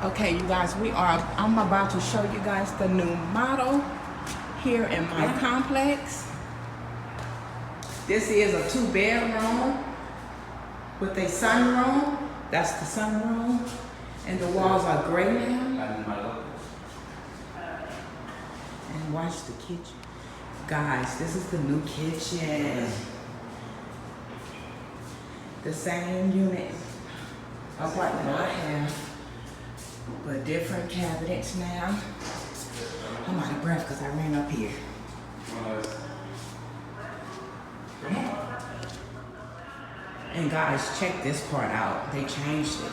Okay, you guys, I'm about to show you guys the new model here in my complex. This is a 2-bedroom with a sunroom. That's the sunroom. And the walls are gray now. And watch the kitchen. Guys, this is the new kitchen. The same unit apartment I have, but different cabinets now. I'm out of breath because I ran up here. And guys, check this part out. They changed it.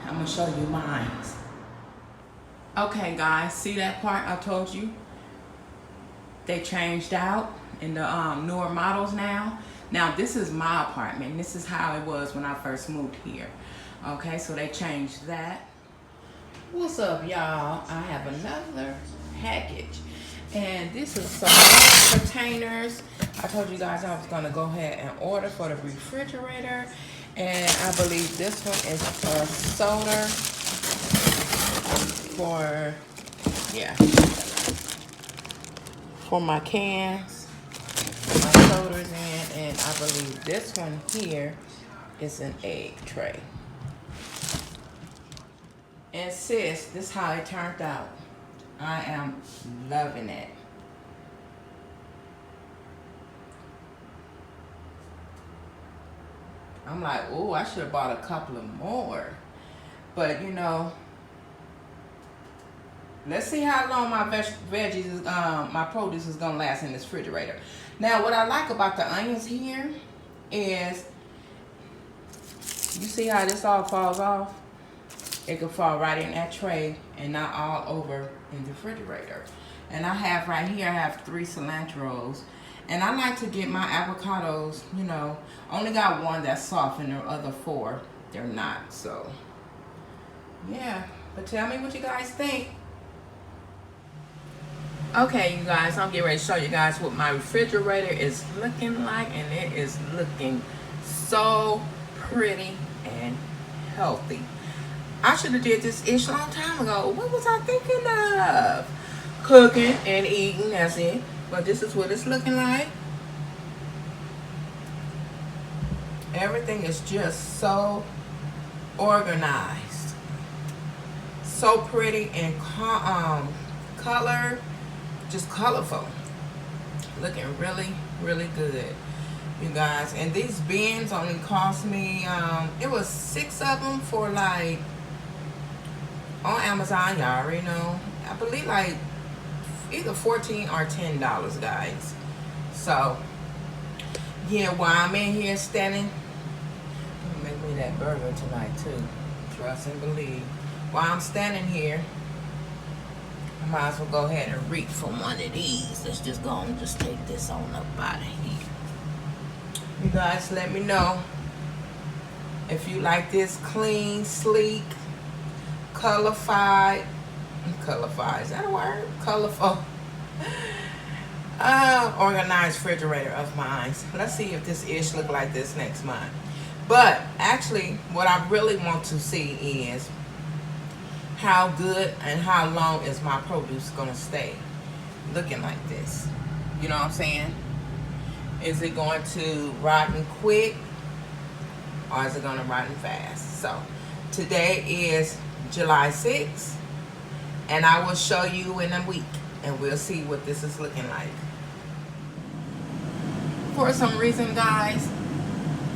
I'm gonna show you mine. Okay guys, see that part I told you? They changed out in the newer models now. Now this is my apartment. This is how it was when I first moved here. Okay, so they changed that. What's up, y'all? I have another package. And this is some more containers. I told you guys I was gonna go ahead and order for the refrigerator. And I believe this one is a soda for my cans, my sodas in, and I believe this one here is an egg tray. And sis, this is how it turned out. I am loving it. I'm like, oh, I should have bought a couple of more. But you know, let's see how long my veggies is, my produce is gonna last in this refrigerator. Now, what I like about the onions here is, you see how this all falls off? It can fall right in that tray and not all over in the refrigerator. And I have right here, I have 3 cilantros. And I like to get my avocados, you know, only got one that's soft and the other 4, they're not. So, yeah, but tell me what you guys think. Okay, you guys, I'm getting ready to show you guys what my refrigerator is looking like. And it is looking so pretty and healthy. I should have did this ish long time ago. What was I thinking of? Cooking and eating, that's it. But this is what it's looking like. Everything is just so organized. So pretty and color, just colorful. Looking really, really good, you guys. And these bins only cost me, it was 6 of them for like, on Amazon, y'all already know. I believe like either $14 or $10, guys. So, yeah, while I'm in here standing, I'm gonna make me that burger tonight too. Trust and believe. While I'm standing here, I might as well go ahead and reach for one of these. Let's just go and just take this on up out of here. You guys let me know if you like this clean, sleek, colorfied, is that a word? Colorful, organized refrigerator of mine. Let's see if this ish look like this next month. But actually, what I really want to see is how good and how long is my produce gonna stay looking like this. You know what I'm saying? Is it going to rotten quick or is it gonna rotten fast? So today is July 6th. And I will show you in a week, and we'll see what this is looking like. For some reason, guys,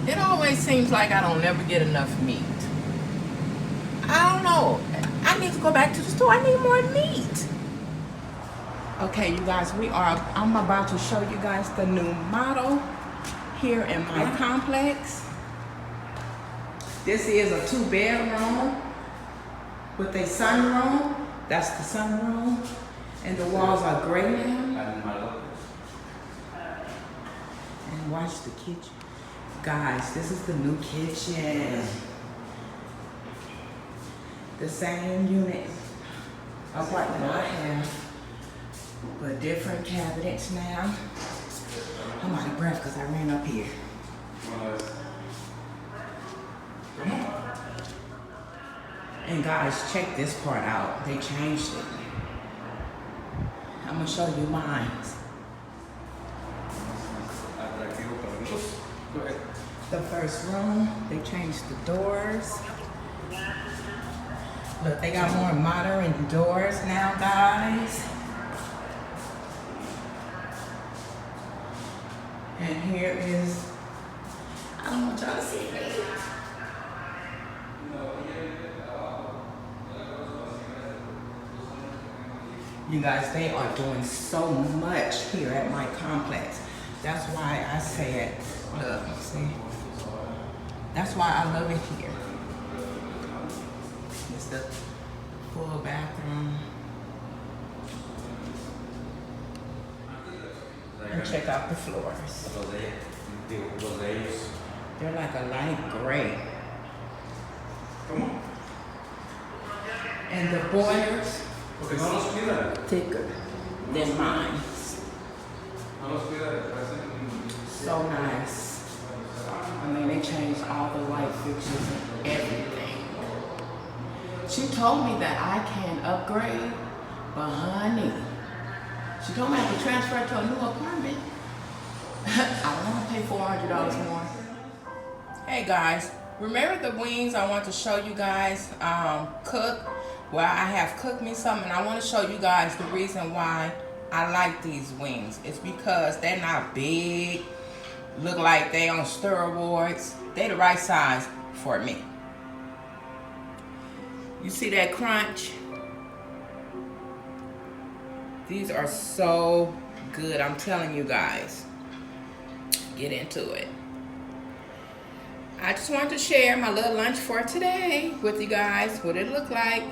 it always seems like I don't never get enough meat. I don't know. I need to go back to the store. I need more meat. Okay, you guys, I'm about to show you guys the new model here in my complex. This is a 2-bedroom with a sunroom. That's the sunroom. And the walls are gray now. And watch the kitchen. Guys, this is the new kitchen. The same unit apartment I have, but different cabinets now. I'm out of breath because I ran up here. And guys, check this part out. They changed it. I'm gonna show you mine. The first room, they changed the doors. Look, they got more modern doors now, guys. And here is, I don't want y'all to see it. You guys, they are doing so much here at my complex. That's why I said, look, see? That's why I love it here. It's the full bathroom. And check out the floors. They're like a light gray. And the boilers thicker than mine. So nice. I mean, they changed all the light fixtures and everything. She told me that I can upgrade, but honey, she told me I have to transfer to a new apartment. I don't want to pay $400 more. Hey guys, remember the wings I want to show you guys cook? Well, I have cooked me some, and I want to show you guys the reason why I like these wings. It's because they're not big, look like they on steroids. They the right size for me. You see that crunch? These are so good, I'm telling you guys. Get into it. I just wanted to share my little lunch for today with you guys, what it looked like.